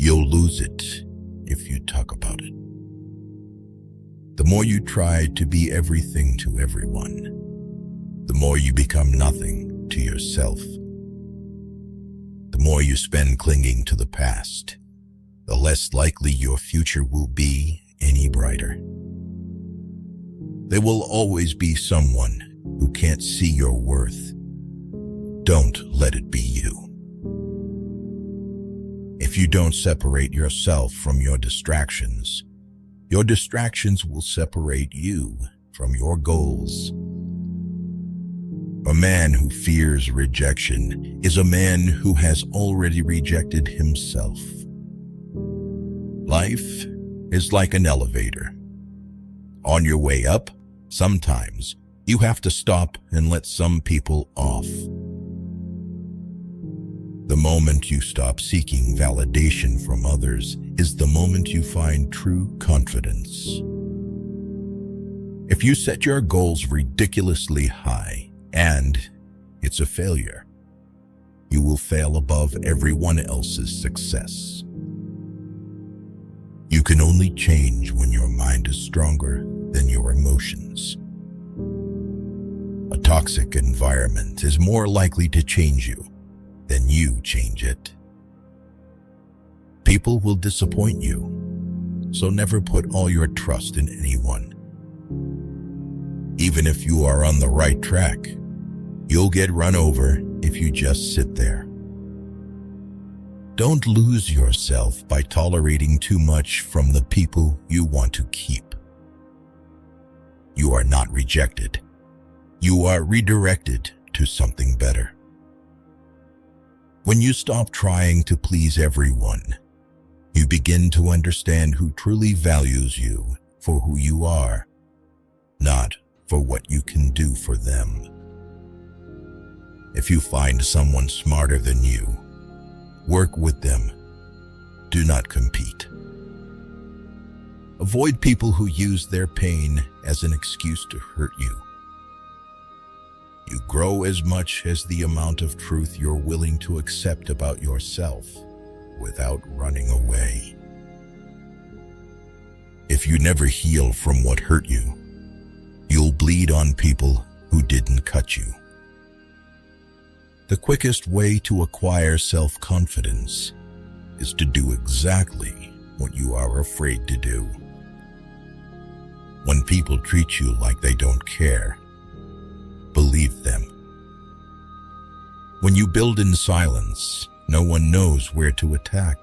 You'll lose it if you talk about it. The more you try to be everything to everyone, the more you become nothing to yourself. The more you spend clinging to the past, the less likely your future will be any brighter. There will always be someone who can't see your worth. Don't let it be you. If you don't separate yourself from your distractions will separate you from your goals. A man who fears rejection is a man who has already rejected himself. Life is like an elevator. On your way up, sometimes you have to stop and let some people off. The moment you stop seeking validation from others is the moment you find true confidence. If you set your goals ridiculously high and it's a failure, you will fail above everyone else's success. You can only change when your mind is stronger than your emotions. A toxic environment is more likely to change you than you change it. People will disappoint you, so never put all your trust in anyone. Even if you are on the right track, you'll get run over if you just sit there. Don't lose yourself by tolerating too much from the people you want to keep. You are not rejected. You are redirected to something better. When you stop trying to please everyone, you begin to understand who truly values you for who you are, not for what you can do for them. If you find someone smarter than you, work with them. Do not compete. Avoid people who use their pain as an excuse to hurt you. You grow as much as the amount of truth you're willing to accept about yourself without running away. If you never heal from what hurt you, you'll bleed on people who didn't cut you. The quickest way to acquire self-confidence is to do exactly what you are afraid to do. When people treat you like they don't care, believe them. When you build in silence, no one knows where to attack.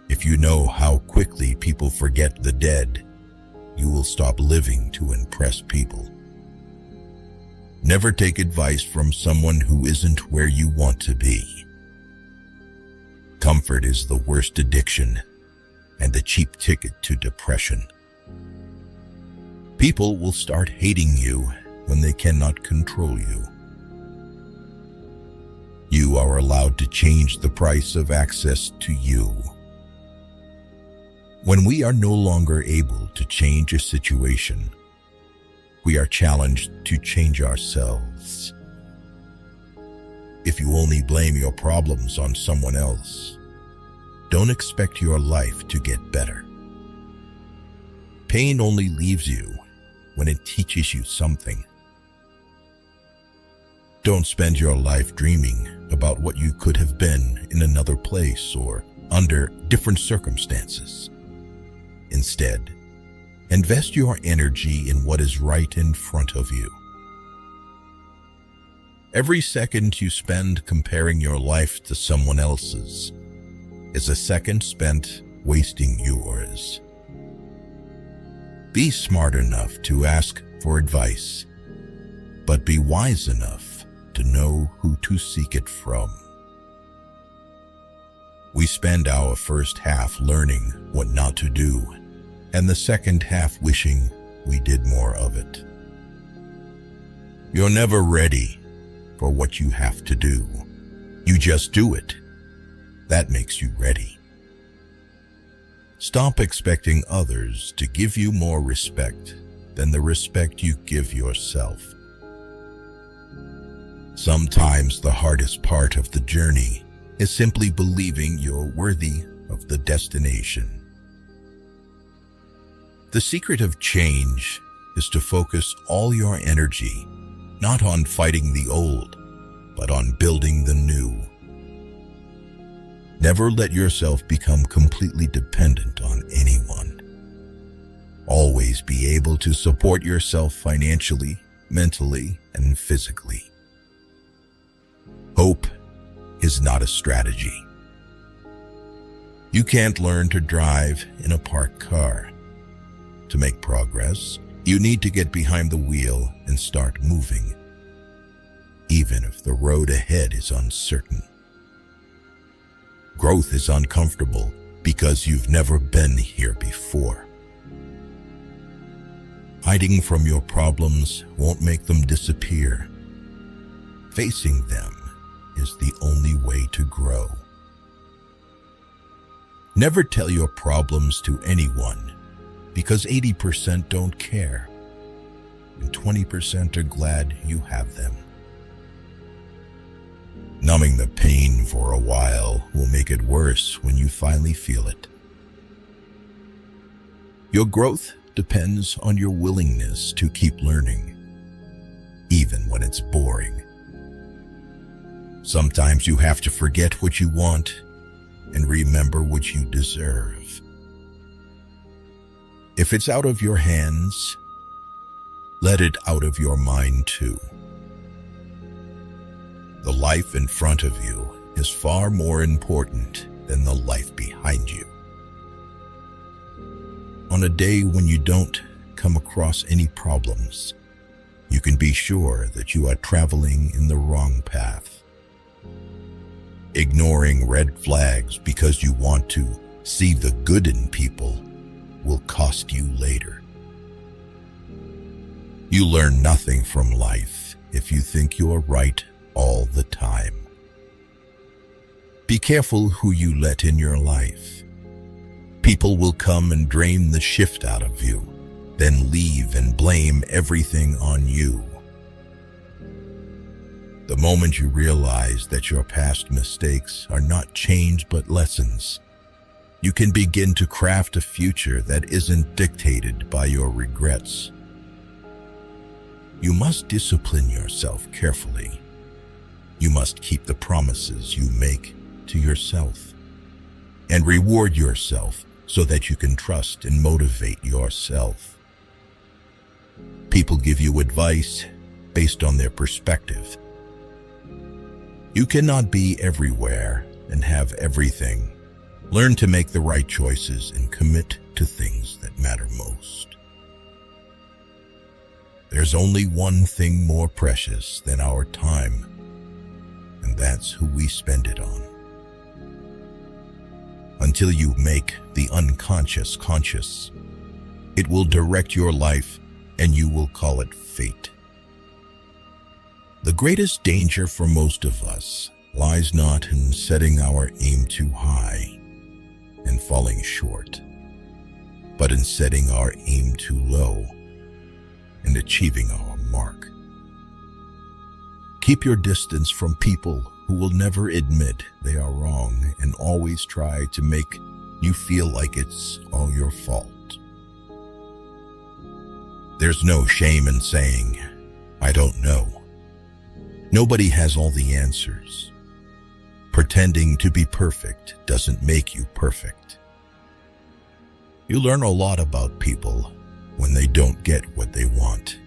If you know how quickly people forget the dead, you will stop living to impress people. Never take advice from someone who isn't where you want to be. Comfort is the worst addiction and the cheap ticket to depression. People will start hating you when they cannot control you. You are allowed to change the price of access to you. When we are no longer able to change a situation, we are challenged to change ourselves. If you only blame your problems on someone else, don't expect your life to get better. Pain only leaves you when it teaches you something. Don't spend your life dreaming about what you could have been in another place or under different circumstances. Instead, invest your energy in what is right in front of you. Every second you spend comparing your life to someone else's is a second spent wasting yours. Be smart enough to ask for advice, but be wise enough to know who to seek it from. We spend our first half learning what not to do, and the second half wishing we did more of it. You're never ready for what you have to do. You just do it. That makes you ready. Stop expecting others to give you more respect than the respect you give yourself. Sometimes the hardest part of the journey is simply believing you're worthy of the destination. The secret of change is to focus all your energy not on fighting the old, but on building the new. Never let yourself become completely dependent on anyone. Always be able to support yourself financially, mentally, and physically. Hope is not a strategy. You can't learn to drive in a parked car. To make progress, you need to get behind the wheel and start moving, even if the road ahead is uncertain. Growth is uncomfortable because you've never been here before. Hiding from your problems won't make them disappear. Facing them is the only way to grow. Never tell your problems to anyone, because 80% don't care, and 20% are glad you have them. Numbing the pain for a while will make it worse when you finally feel it. Your growth depends on your willingness to keep learning, even when it's boring. Sometimes you have to forget what you want and remember what you deserve. If it's out of your hands, let it out of your mind too. The life in front of you is far more important than the life behind you. On a day when you don't come across any problems, you can be sure that you are traveling in the wrong path. Ignoring red flags because you want to see the good in people will cost you later. You learn nothing from life if you think you're right all the time. Be careful who you let in your life. People will come and drain the shift out of you, then leave and blame everything on you. The moment you realize that your past mistakes are not change but lessons, you can begin to craft a future that isn't dictated by your regrets. You must discipline yourself carefully. You must keep the promises you make to yourself, and reward yourself so that you can trust and motivate yourself. People give you advice based on their perspective. You cannot be everywhere and have everything. Learn to make the right choices and commit to things that matter most. There's only one thing more precious than our time, and that's who we spend it on. Until you make the unconscious conscious, it will direct your life and you will call it fate. The greatest danger for most of us lies not in setting our aim too high and falling short, but in setting our aim too low and achieving our mark. Keep your distance from people who will never admit they are wrong and always try to make you feel like it's all your fault. There's no shame in saying, "I don't know." Nobody has all the answers. Pretending to be perfect doesn't make you perfect. You learn a lot about people when they don't get what they want.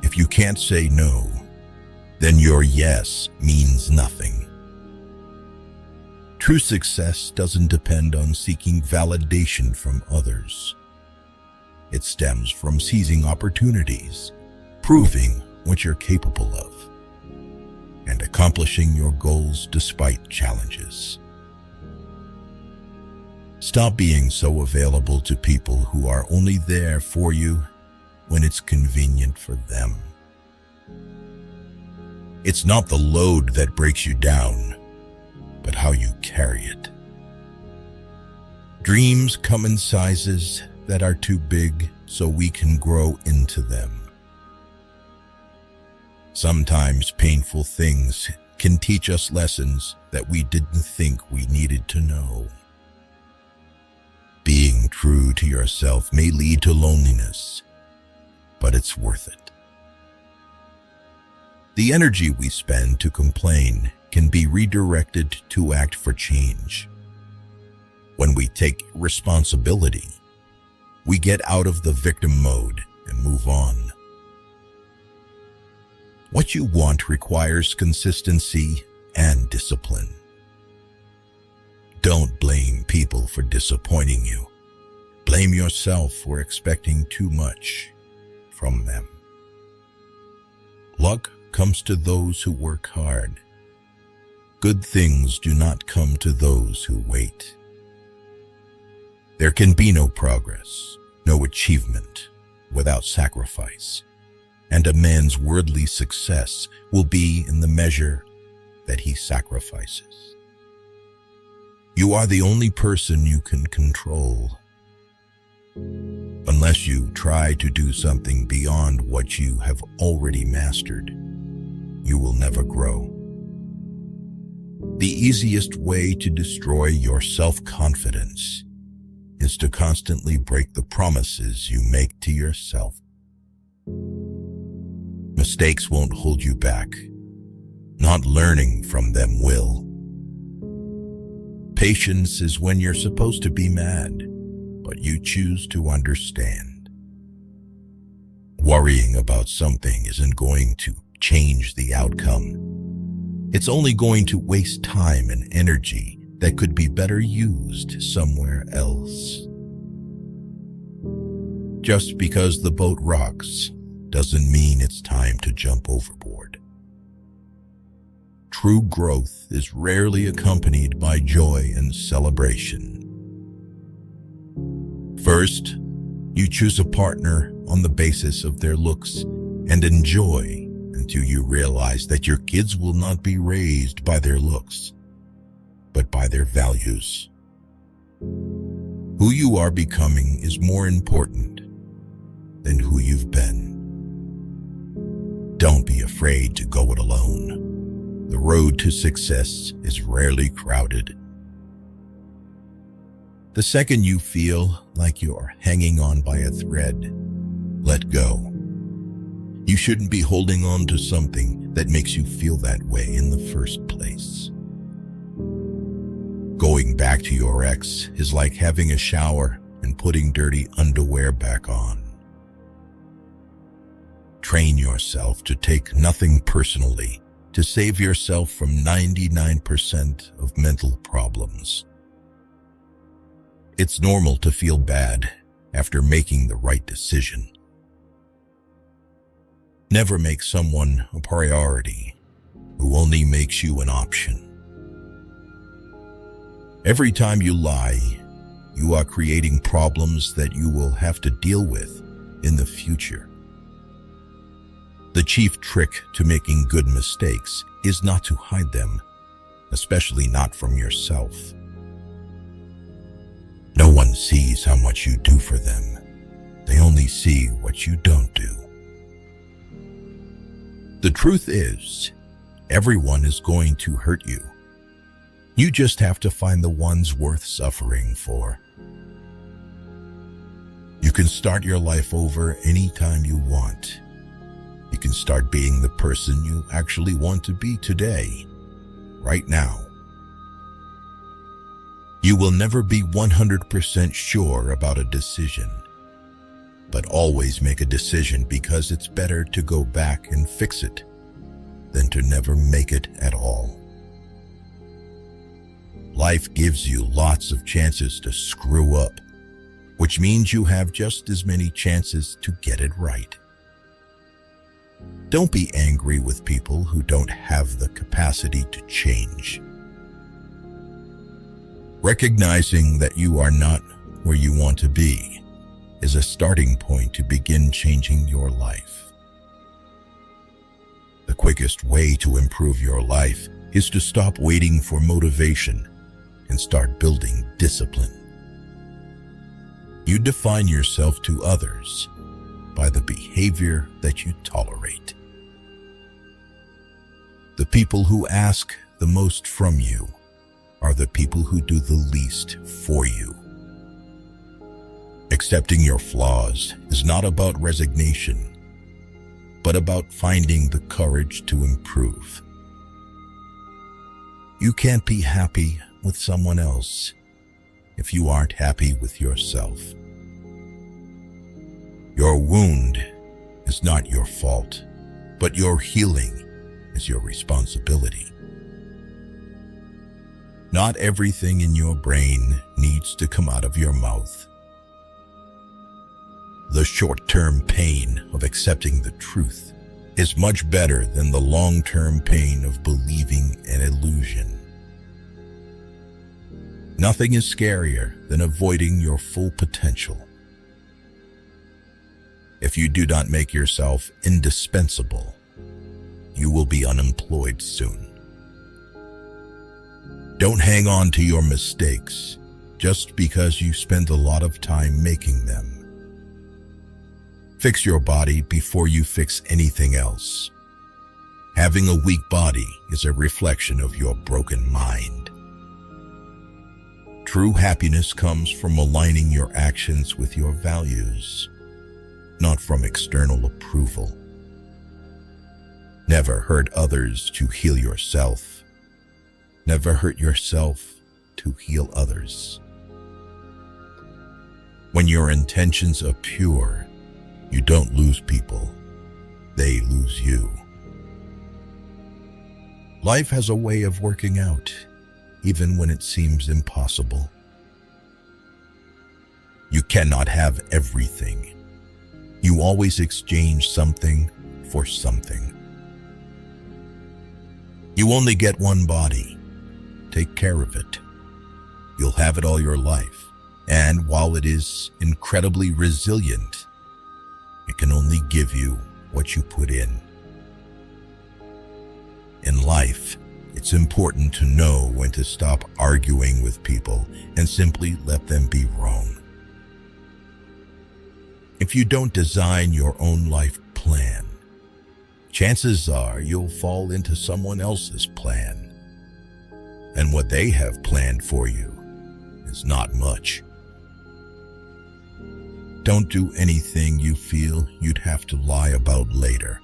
If you can't say no, then your yes means nothing. True success doesn't depend on seeking validation from others. It stems from seizing opportunities, proving what you're capable of, and accomplishing your goals despite challenges. Stop being so available to people who are only there for you when it's convenient for them. It's not the load that breaks you down, but how you carry it. Dreams come in sizes that are too big so we can grow into them. Sometimes painful things can teach us lessons that we didn't think we needed to know. Being true to yourself may lead to loneliness, but it's worth it. The energy we spend to complain can be redirected to act for change. When we take responsibility, we get out of the victim mode and move on. What you want requires consistency and discipline. Don't blame people for disappointing you. Blame yourself for expecting too much from them. Luck comes to those who work hard. Good things do not come to those who wait. There can be no progress, no achievement without sacrifice, and a man's worldly success will be in the measure that he sacrifices. You are the only person you can control. Unless you try to do something beyond what you have already mastered, you will never grow. The easiest way to destroy your self-confidence is to constantly break the promises you make to yourself. Mistakes won't hold you back. Not learning from them will. Patience is when you're supposed to be mad, but you choose to understand. Worrying about something isn't going to change the outcome. It's only going to waste time and energy that could be better used somewhere else. Just because the boat rocks doesn't mean it's time to jump overboard. True growth is rarely accompanied by joy and celebration. First, you choose a partner on the basis of their looks and enjoy until you realize that your kids will not be raised by their looks, but by their values. Who you are becoming is more important than who you've been. Don't be afraid to go it alone. The road to success is rarely crowded. The second you feel like you are hanging on by a thread, let go. You shouldn't be holding on to something that makes you feel that way in the first place. Going back to your ex is like having a shower and putting dirty underwear back on. Train yourself to take nothing personally to save yourself from 99% of mental problems. It's normal to feel bad after making the right decision. Never make someone a priority who only makes you an option. Every time you lie, you are creating problems that you will have to deal with in the future. The chief trick to making good mistakes is not to hide them, especially not from yourself. No one sees how much you do for them. They only see what you don't do. The truth is, everyone is going to hurt you. You just have to find the ones worth suffering for. You can start your life over anytime you want. You can start being the person you actually want to be today, right now. You will never be 100% sure about a decision, but always make a decision because it's better to go back and fix it than to never make it at all. Life gives you lots of chances to screw up, which means you have just as many chances to get it right. Don't be angry with people who don't have the capacity to change. Recognizing that you are not where you want to be is a starting point to begin changing your life. The quickest way to improve your life is to stop waiting for motivation and start building discipline. You define yourself to others by the behavior that you tolerate. The people who ask the most from you are the people who do the least for you. Accepting your flaws is not about resignation, but about finding the courage to improve. You can't be happy with someone else if you aren't happy with yourself. Your wound is not your fault, but your healing is your responsibility. Not everything in your brain needs to come out of your mouth. The short-term pain of accepting the truth is much better than the long-term pain of believing an illusion. Nothing is scarier than avoiding your full potential. If you do not make yourself indispensable, you will be unemployed soon. Don't hang on to your mistakes just because you spend a lot of time making them. Fix your body before you fix anything else. Having a weak body is a reflection of your broken mind. True happiness comes from aligning your actions with your values, not from external approval. Never hurt others to heal yourself. Never hurt yourself to heal others. When your intentions are pure, you don't lose people, they lose you. Life has a way of working out, even when it seems impossible. You cannot have everything. You always exchange something for something. You only get one body. Take care of it. You'll have it all your life, and while it is incredibly resilient, it can only give you what you put in. In life, it's important to know when to stop arguing with people and simply let them be wrong. If you don't design your own life plan, chances are you'll fall into someone else's plan. And what they have planned for you is not much. Don't do anything you feel you'd have to lie about later.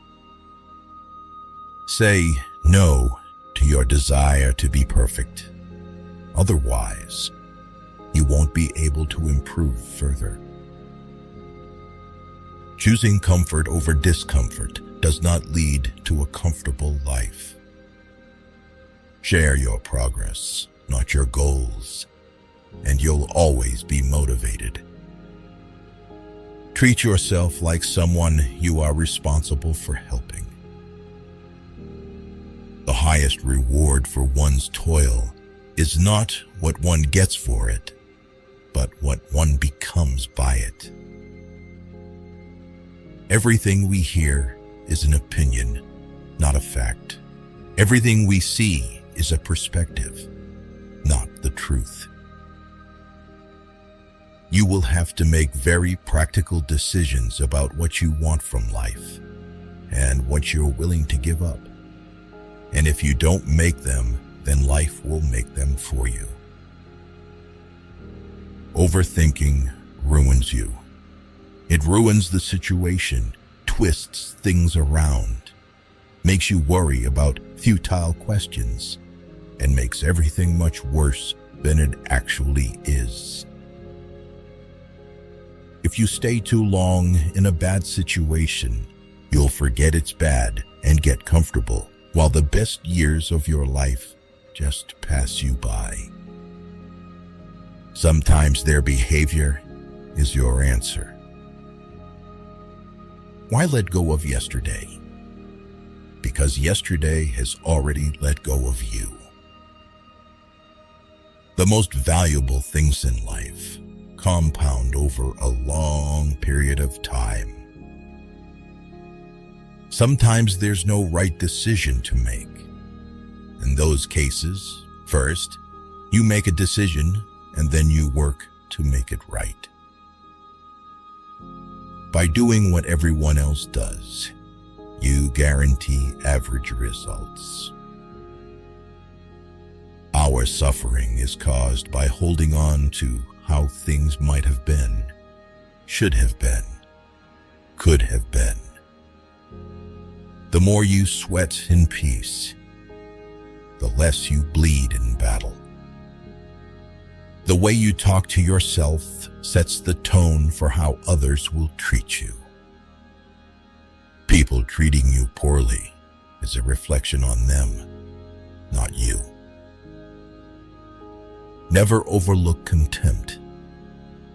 Say no to your desire to be perfect. Otherwise, you won't be able to improve further. Choosing comfort over discomfort does not lead to a comfortable life. Share your progress, not your goals, and you'll always be motivated. Treat yourself like someone you are responsible for helping. The highest reward for one's toil is not what one gets for it, but what one becomes by it. Everything we hear is an opinion, not a fact. Everything we see is a perspective, not the truth. You will have to make very practical decisions about what you want from life and what you're willing to give up. And if you don't make them, then life will make them for you. Overthinking ruins you. It ruins the situation, twists things around, makes you worry about futile questions, and makes everything much worse than it actually is. If you stay too long in a bad situation, you'll forget it's bad and get comfortable, while the best years of your life just pass you by. Sometimes their behavior is your answer. Why let go of yesterday? Because yesterday has already let go of you. The most valuable things in life compound over a long period of time. Sometimes there's no right decision to make. In those cases, first, you make a decision and then you work to make it right. By doing what everyone else does, you guarantee average results. Our suffering is caused by holding on to how things might have been, should have been, could have been. The more you sweat in peace, the less you bleed in battle. The way you talk to yourself sets the tone for how others will treat you. People treating you poorly is a reflection on them, not you. Never overlook contempt.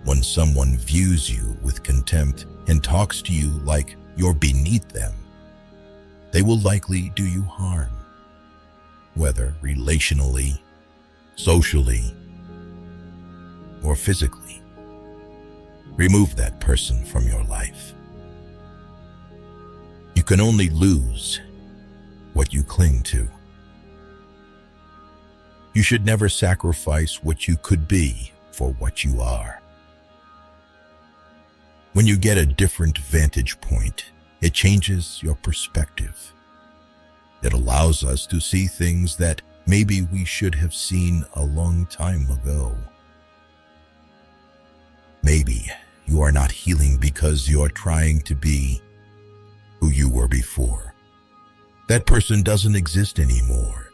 When someone views you with contempt and talks to you like you're beneath them, they will likely do you harm, whether relationally, socially, or physically. Remove that person from your life. You can only lose what you cling to. You should never sacrifice what you could be for what you are. When you get a different vantage point, it changes your perspective. It allows us to see things that maybe we should have seen a long time ago. Maybe you are not healing because you are trying to be who you were before. That person doesn't exist anymore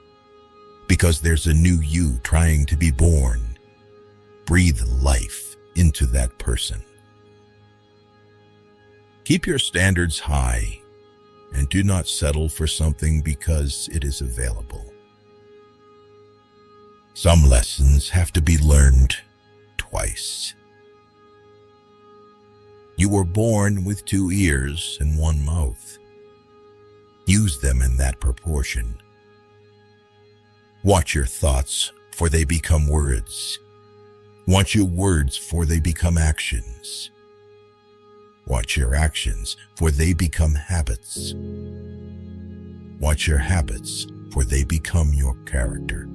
because there's a new you trying to be born. Breathe life into that person. Keep your standards high and do not settle for something because it is available. Some lessons have to be learned twice. You were born with 2 ears and 1 mouth. Use them in that proportion. Watch your thoughts, for they become words. Watch your words, for they become actions. Watch your actions, for they become habits. Watch your habits, for they become your character.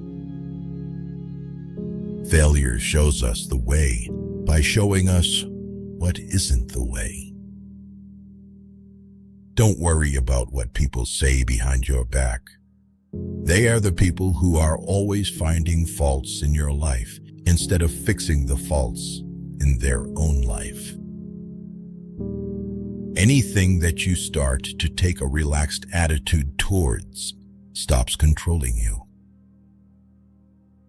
Failure shows us the way by showing us what isn't the way. Don't worry about what people say behind your back. They are the people who are always finding faults in your life instead of fixing the faults in their own life. Anything that you start to take a relaxed attitude towards stops controlling you.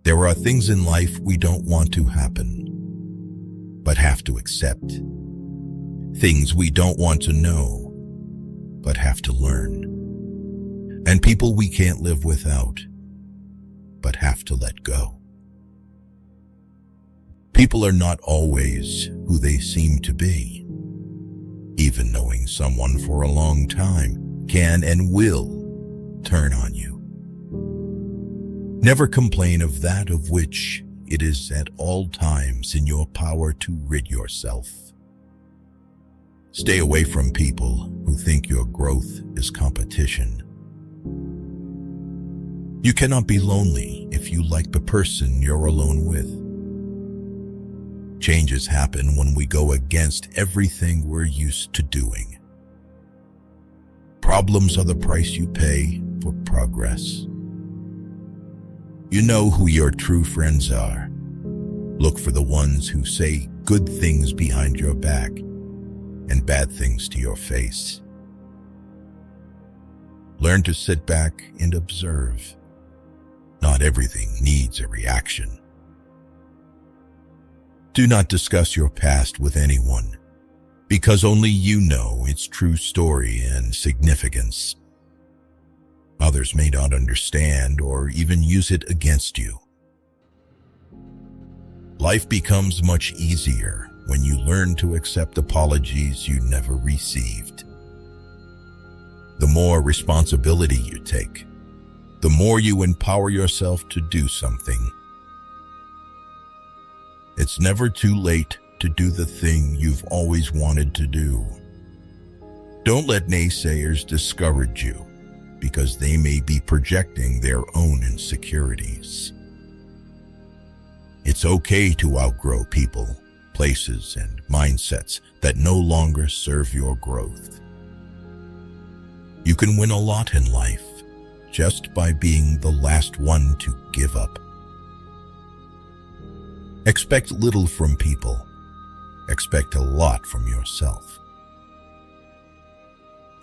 There are things in life we don't want to happen, but have to accept. Things we don't want to know, but have to learn. And people we can't live without, but have to let go. People are not always who they seem to be. Even knowing someone for a long time can and will turn on you. Never complain of that of which it is at all times in your power to rid yourself. Stay away from people who think your growth is competition. You cannot be lonely if you like the person you're alone with. Changes happen when we go against everything we're used to doing. Problems are the price you pay for progress. You know who your true friends are. Look for the ones who say good things behind your back and bad things to your face. Learn to sit back and observe. Not everything needs a reaction. Do not discuss your past with anyone, because only you know its true story and significance. Others may not understand or even use it against you. Life becomes much easier when you learn to accept apologies you never received. The more responsibility you take, the more you empower yourself to do something. It's never too late to do the thing you've always wanted to do. Don't let naysayers discourage you, because they may be projecting their own insecurities. It's okay to outgrow people, places, and mindsets that no longer serve your growth. You can win a lot in life just by being the last one to give up. expect little from people. Expect a lot from yourself.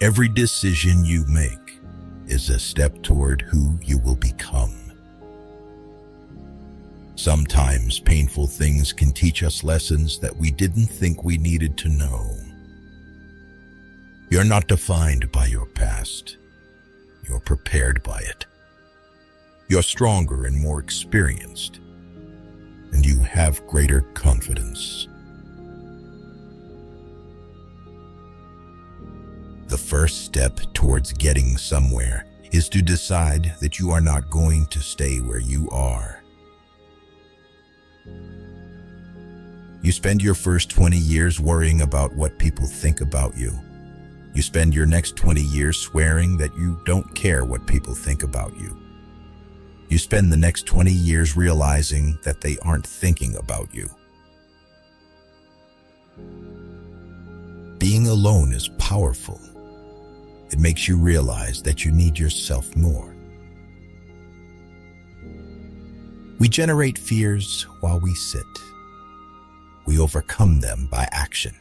Every decision you make is a step toward who you will become. Sometimes painful things can teach us lessons that we didn't think we needed to know. You're not defined by your past. You're prepared by it. You're stronger and more experienced, and you have greater confidence. The first step towards getting somewhere is to decide that you are not going to stay where you are. You spend your first 20 years worrying about what people think about you. You spend your next 20 years swearing that you don't care what people think about you. You spend the next 20 years realizing that they aren't thinking about you. Being alone is powerful. It makes you realize that you need yourself more. We generate fears while we sit. We overcome them by action.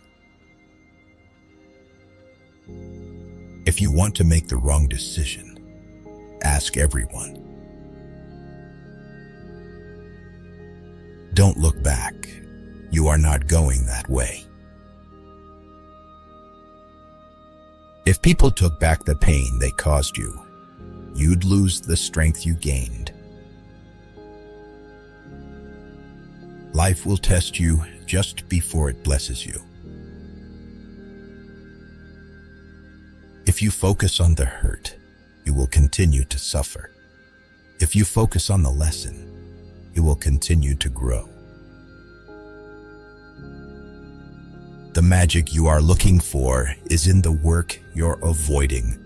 If you want to make the wrong decision, ask everyone. Don't look back. You are not going that way. If people took back the pain they caused you, you'd lose the strength you gained. Life will test you just before it blesses you. If you focus on the hurt, you will continue to suffer. If you focus on the lesson, you will continue to grow. The magic you are looking for is in the work you're avoiding.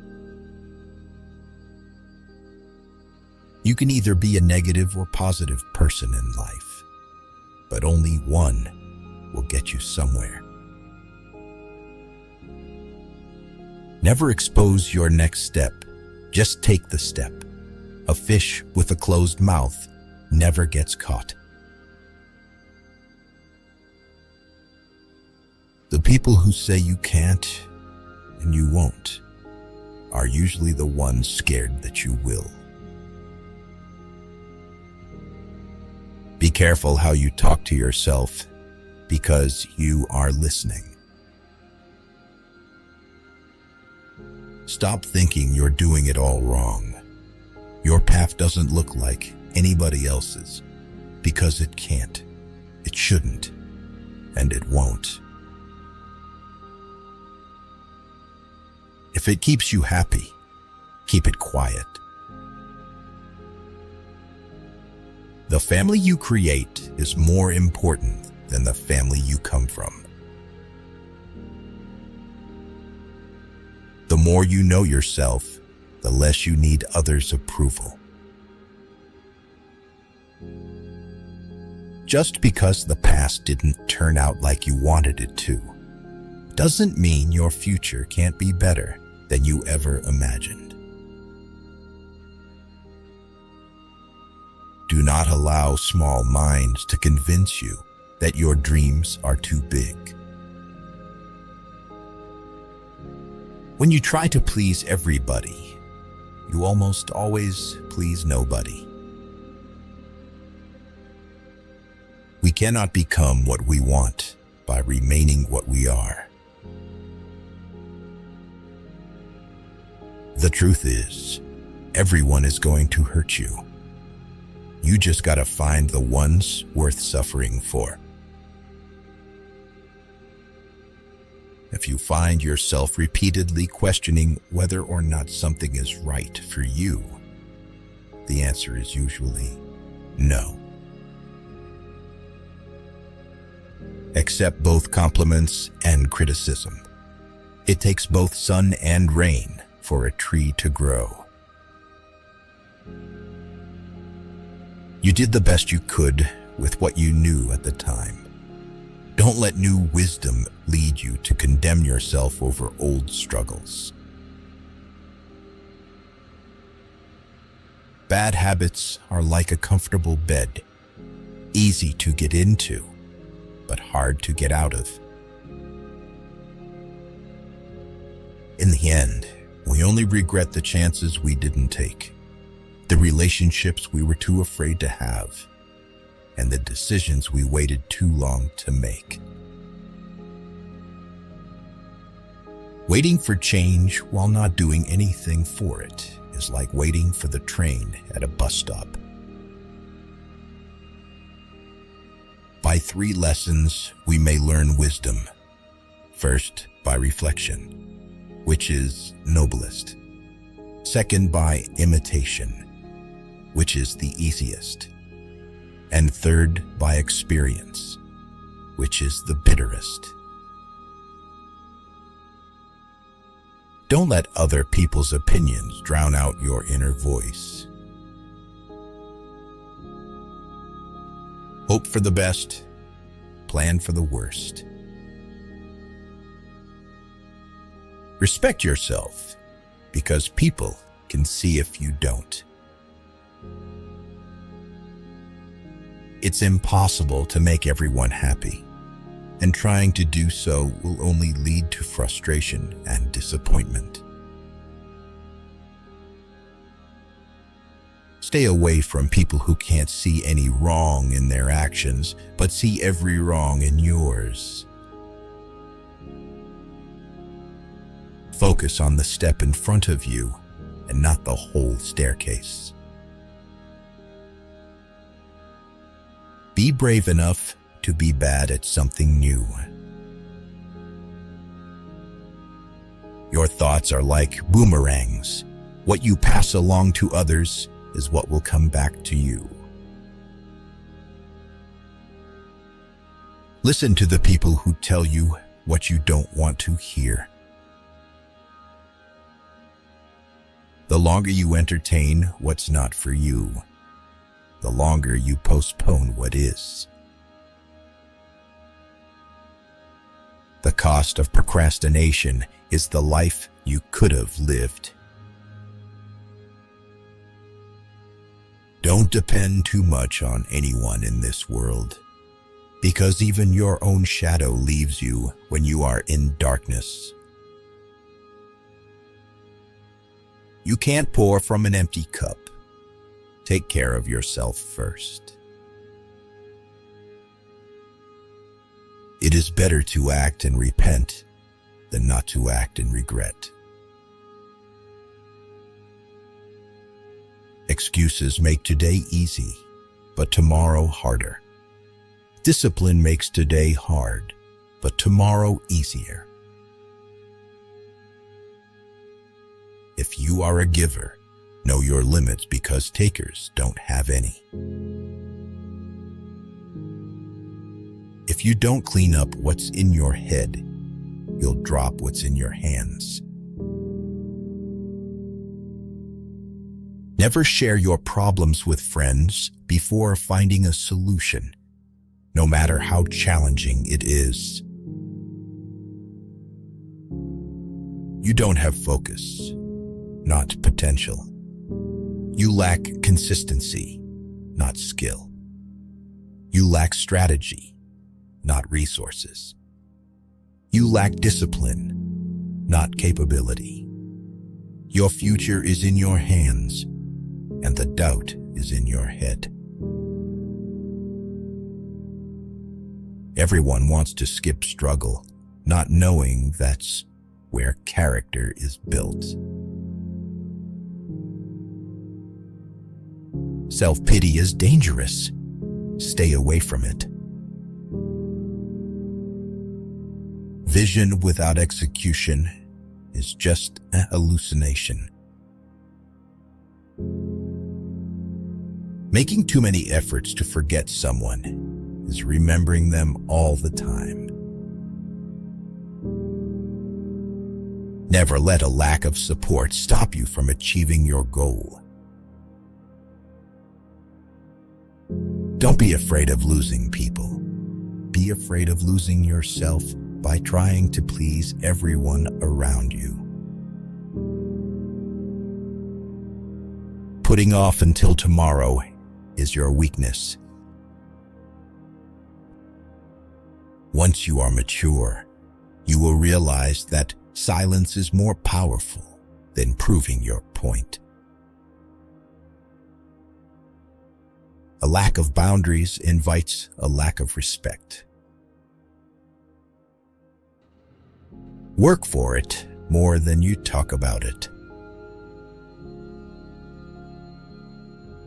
You can either be a negative or positive person in life, but only one will get you somewhere. Never expose your next step, just take the step. A fish with a closed mouth never gets caught. The people who say you can't and you won't are usually the ones scared that you will. Be careful how you talk to yourself, because you are listening. Stop thinking you're doing it all wrong. Your path doesn't look like anybody else's, because it can't, it shouldn't, and it won't. If it keeps you happy, keep it quiet. The family you create is more important than the family you come from. The more you know yourself, the less you need others' approval. Just because the past didn't turn out like you wanted it to, doesn't mean your future can't be better than you ever imagined. Do not allow small minds to convince you that your dreams are too big. When you try to please everybody, you almost always please nobody. We cannot become what we want by remaining what we are. The truth is, everyone is going to hurt you. You just gotta find the ones worth suffering for. If you find yourself repeatedly questioning whether or not something is right for you, the answer is usually no. Accept both compliments and criticism. It takes both sun and rain for a tree to grow. You did the best you could with what you knew at the time. Don't let new wisdom lead you to condemn yourself over old struggles. Bad habits are like a comfortable bed. easy to get into, but hard to get out of. In the end, we only regret the chances we didn't take, the relationships we were too afraid to have, and the decisions we waited too long to make. Waiting for change while not doing anything for it is like waiting for the train at a bus stop. By 3 lessons, we may learn wisdom. First, by reflection, which is noblest. Second, by imitation, which is the easiest. And third, by experience, which is the bitterest. Don't let other people's opinions drown out your inner voice. Hope for the best, plan for the worst. Respect yourself, because people can see if you don't. It's impossible to make everyone happy, and trying to do so will only lead to frustration and disappointment. Stay away from people who can't see any wrong in their actions, but see every wrong in yours. Focus on the step in front of you and not the whole staircase. Be brave enough to be bad at something new. Your thoughts are like boomerangs. What you pass along to others is what will come back to you. Listen to the people who tell you what you don't want to hear. The longer you entertain what's not for you, the longer you postpone what is. The cost of procrastination is the life you could have lived. Don't depend too much on anyone in this world, because even your own shadow leaves you when you are in darkness. You can't pour from an empty cup. Take care of yourself first. It is better to act and repent than not to act and regret. Excuses make today easy, but tomorrow harder. Discipline makes today hard, but tomorrow easier. If you are a giver, know your limits, because takers don't have any. If you don't clean up what's in your head, you'll drop what's in your hands. Never share your problems with friends before finding a solution, no matter how challenging it is. You don't have focus, not potential. You lack consistency, not skill. You lack strategy, not resources. You lack discipline, not capability. Your future is in your hands, and the doubt is in your head. Everyone wants to skip struggle, not knowing that's where character is built. Self-pity is dangerous. Stay away from it. Vision without execution is just a hallucination. Making too many efforts to forget someone is remembering them all the time. Never let a lack of support stop you from achieving your goal. Don't be afraid of losing people. Be afraid of losing yourself by trying to please everyone around you. Putting off until tomorrow is your weakness. Once you are mature, you will realize that silence is more powerful than proving your point. A lack of boundaries invites a lack of respect. Work for it more than you talk about it.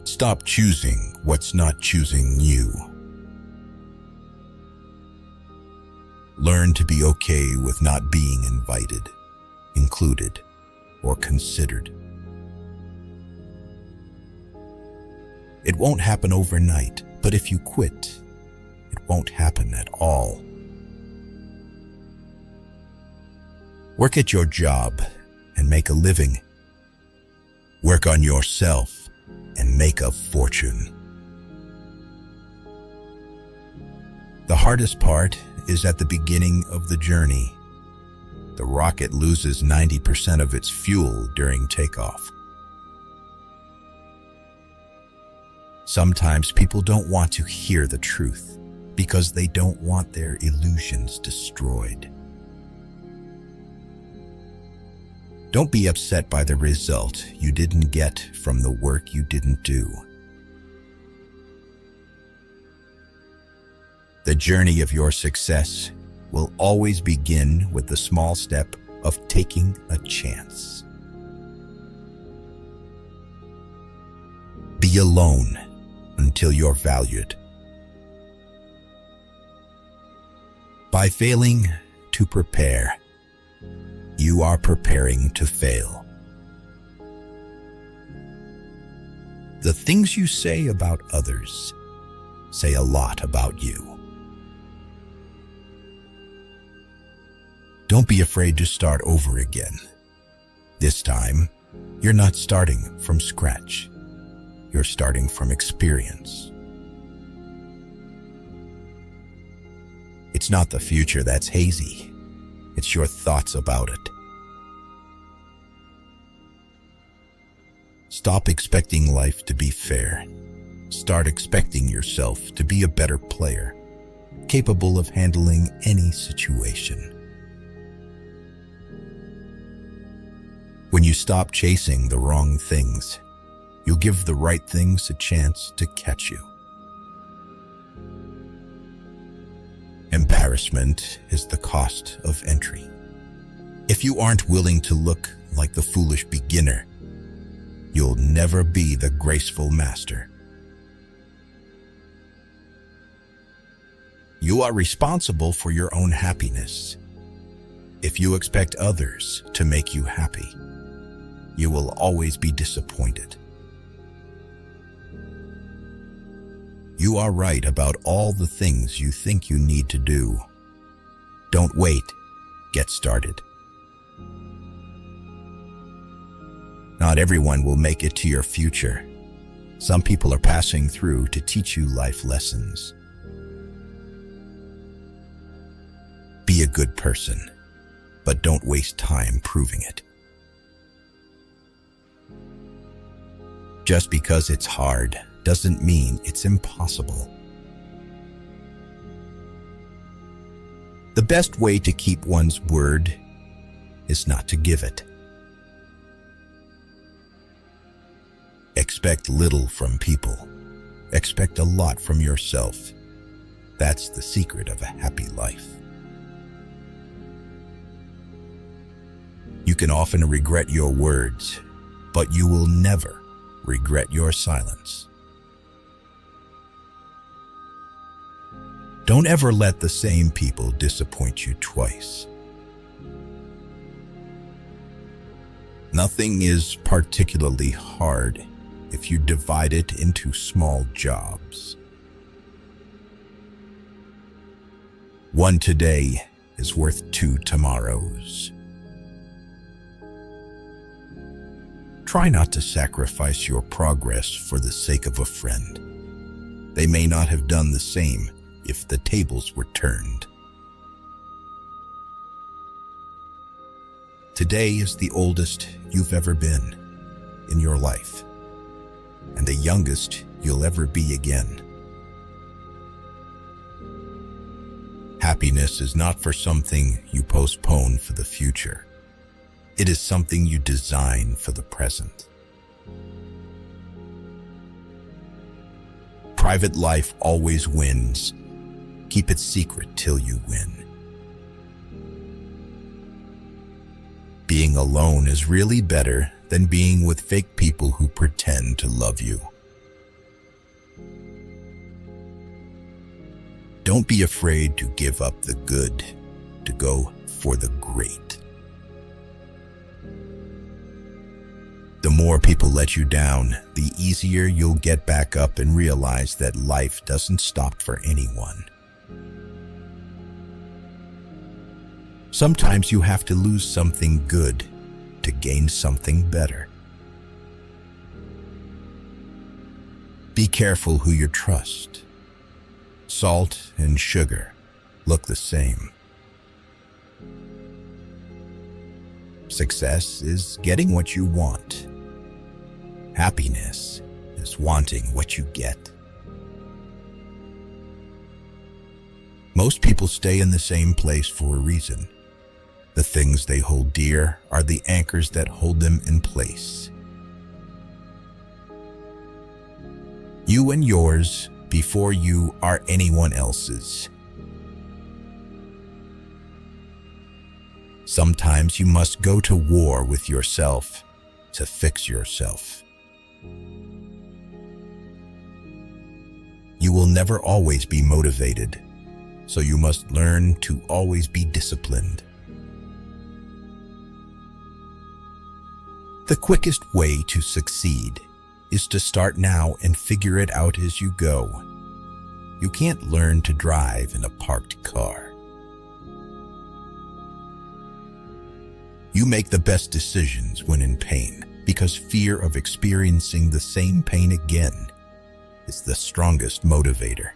Stop choosing what's not choosing you. Learn to be okay with not being invited, included, or considered. It won't happen overnight, but if you quit, it won't happen at all. Work at your job and make a living. Work on yourself and make a fortune. The hardest part is at the beginning of the journey. The rocket loses 90% of its fuel during takeoff. Sometimes people don't want to hear the truth because they don't want their illusions destroyed. Don't be upset by the result you didn't get from the work you didn't do. The journey of your success will always begin with the small step of taking a chance. Be alone until you're valued. By failing to prepare, you are preparing to fail. The things you say about others say a lot about you. Don't be afraid to start over again. This time, you're not starting from scratch. You're starting from experience. It's not the future that's hazy. It's your thoughts about it. Stop expecting life to be fair. Start expecting yourself to be a better player, capable of handling any situation. When you stop chasing the wrong things, you'll give the right things a chance to catch you. Embarrassment is the cost of entry. If you aren't willing to look like the foolish beginner, you'll never be the graceful master. You are responsible for your own happiness. If you expect others to make you happy, you will always be disappointed. You are right about all the things you think you need to do. Don't wait. Get started. Not everyone will make it to your future. Some people are passing through to teach you life lessons. Be a good person, but don't waste time proving it. Just because it's hard doesn't mean it's impossible. The best way to keep one's word is not to give it. Expect little from people. Expect a lot from yourself. That's the secret of a happy life. You can often regret your words, but you will never regret your silence. Don't ever let the same people disappoint you twice. Nothing is particularly hard if you divide it into small jobs. One today is worth 2 tomorrows. Try not to sacrifice your progress for the sake of a friend. They may not have done the same if the tables were turned. Today is the oldest you've ever been in your life, and the youngest you'll ever be again. Happiness is not for something you postpone for the future. It is something you design for the present. Private life always wins. Keep it secret till you win. Being alone is really better than being with fake people who pretend to love you. Don't be afraid to give up the good to go for the great. The more people let you down, the easier you'll get back up and realize that life doesn't stop for anyone. Sometimes you have to lose something good to gain something better. Be careful who you trust. Salt and sugar look the same. Success is getting what you want. Happiness is wanting what you get. Most people stay in the same place for a reason. The things they hold dear are the anchors that hold them in place. You and yours before you are anyone else's. Sometimes you must go to war with yourself to fix yourself. You will never always be motivated, so you must learn to always be disciplined. The quickest way to succeed is to start now and figure it out as you go. You can't learn to drive in a parked car. You make the best decisions when in pain, because fear of experiencing the same pain again is the strongest motivator.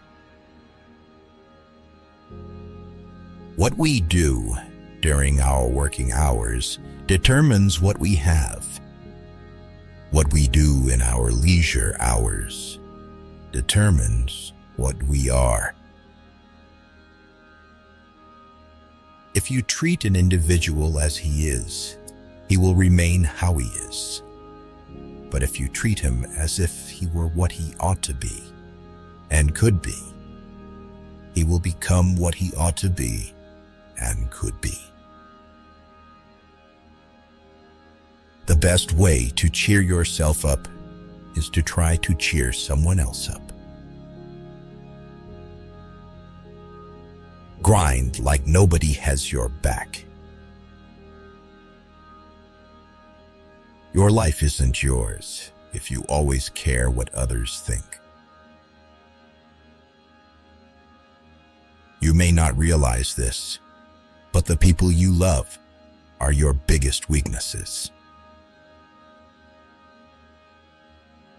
What we do during our working hours determines what we have. What we do in our leisure hours determines what we are. If you treat an individual as he is, he will remain how he is. But if you treat him as if he were what he ought to be and could be, he will become what he ought to be and could be. The best way to cheer yourself up is to try to cheer someone else up. Grind like nobody has your back. Your life isn't yours if you always care what others think. You may not realize this, but the people you love are your biggest weaknesses.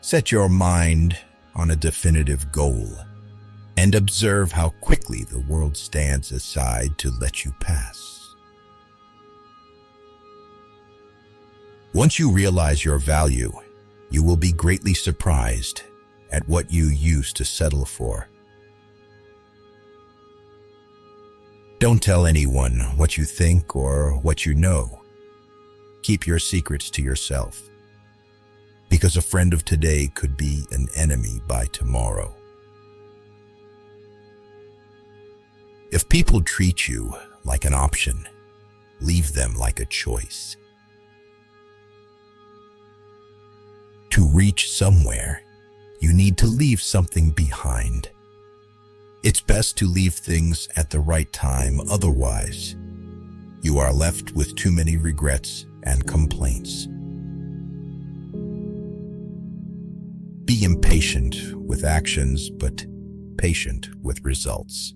Set your mind on a definitive goal and observe how quickly the world stands aside to let you pass. Once you realize your value, you will be greatly surprised at what you used to settle for. Don't tell anyone what you think or what you know. Keep your secrets to yourself, because a friend of today could be an enemy by tomorrow. If people treat you like an option, leave them like a choice. To reach somewhere, you need to leave something behind. It's best to leave things at the right time, otherwise, you are left with too many regrets and complaints. Be impatient with actions, but patient with results.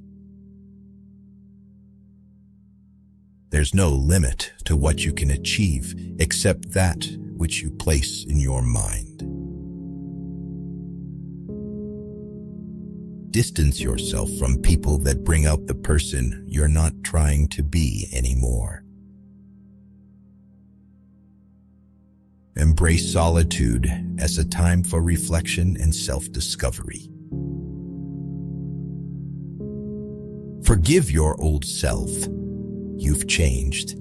There's no limit to what you can achieve except that which you place in your mind. Distance yourself from people that bring out the person you're not trying to be anymore. Embrace solitude as a time for reflection and self-discovery. Forgive your old self. You've changed.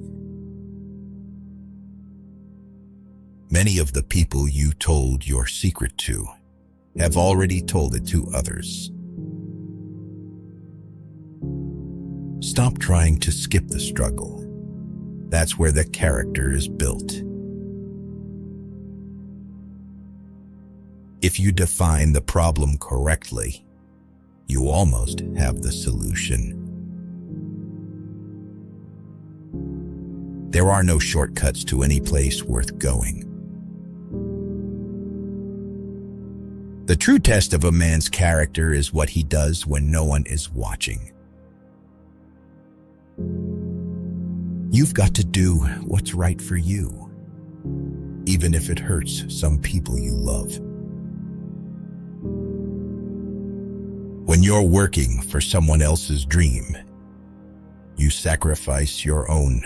Many of the people you told your secret to have already told it to others. Stop trying to skip the struggle. That's where the character is built. If you define the problem correctly, you almost have the solution. There are no shortcuts to any place worth going. The true test of a man's character is what he does when no one is watching. You've got to do what's right for you, even if it hurts some people you love. When you're working for someone else's dream, you sacrifice your own